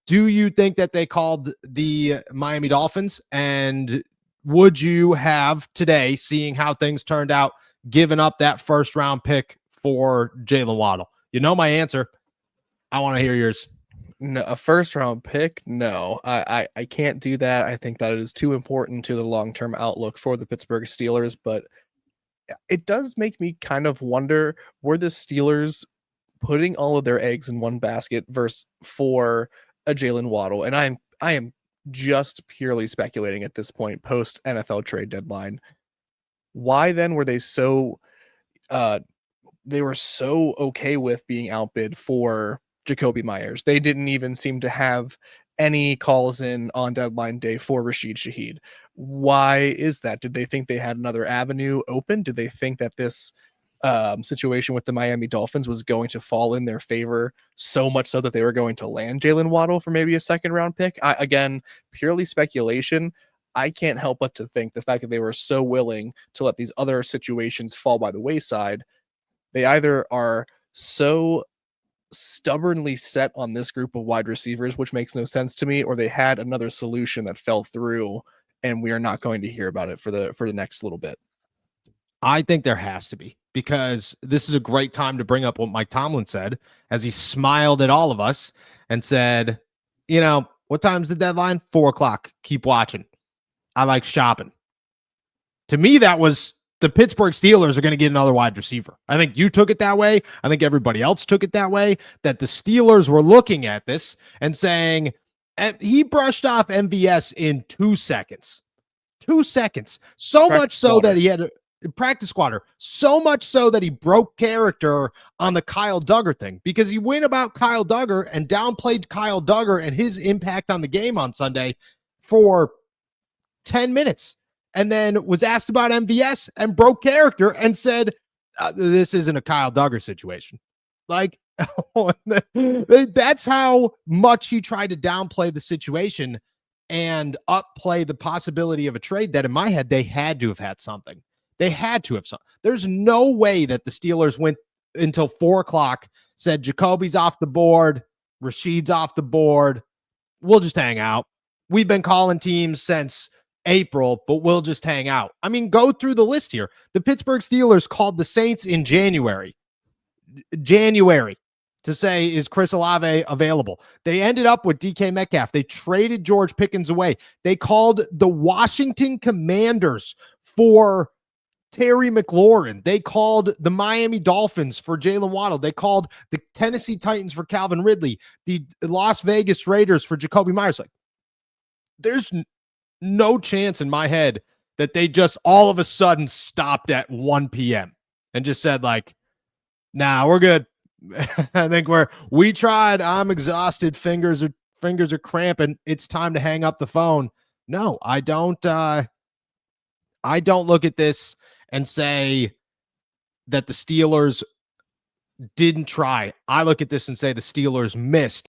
Do you think that they called the Miami Dolphins? And would you have today, seeing how things turned out, given up that first round pick for Jalen Waddle? You know my answer. I want to hear yours. No, a first round pick? No, I can't do that. I think that it is too important to the long term outlook for the Pittsburgh Steelers. But it does make me kind of wonder, were the Steelers putting all of their eggs in one basket versus for a Jalen Waddle? And I am just purely speculating at this point, post NFL trade deadline. Why then were uh they were so okay with being outbid for Jacoby Myers? They didn't even seem to have any calls in on deadline day for Rashid Shaheed. Why is that? Did they think they had another avenue open? Did they think that this situation with the Miami Dolphins was going to fall in their favor so much so that they were going to land Jalen Waddle for maybe a second round pick? Again, purely speculation. I can't help but to think the fact that they were so willing to let these other situations fall by the wayside, they either are so stubbornly set on this group of wide receivers, which makes no sense to me, or they had another solution that fell through and we are not going to hear about it for the next little bit. I think there has to be, because this is a great time to bring up what Mike Tomlin said as he smiled at all of us and said, what time's the deadline? 4:00. Keep watching. I like shopping. To me, that was the Pittsburgh Steelers are going to get another wide receiver. I think you took it that way. I think everybody else took it that way, that the Steelers were looking at this and saying, he brushed off MVS in 2 seconds. 2 seconds. So much so that he had a practice squatter. So much so that he broke character on the Kyle Duggar thing, because he went about Kyle Duggar and downplayed Kyle Duggar and his impact on the game on Sunday for 10 minutes. And then was asked about MVS and broke character and said, this isn't a Kyle Duggar situation. Like, that's how much he tried to downplay the situation and upplay the possibility of a trade that in my head, they had to have had something. They had to have something. There's no way that the Steelers went until 4:00, said Jacoby's off the board, Rashid's off the board. We'll just hang out. We've been calling teams since April, but we'll just hang out. I mean, go through the list here. The Pittsburgh Steelers called the Saints in January to say, is Chris Olave available? They ended up with DK Metcalf. They traded George Pickens away. They called the Washington Commanders for Terry McLaurin. They called the Miami Dolphins for Jalen Waddle. They called the Tennessee Titans for Calvin Ridley, the Las Vegas Raiders for Jacoby Myers. Like, there's no chance in my head that they just all of a sudden stopped at 1 p.m. and just said, like, nah, we're good. I think we tried. I'm exhausted. Fingers are cramping. It's time to hang up the phone. No, I don't look at this and say that the Steelers didn't try. I look at this and say the Steelers missed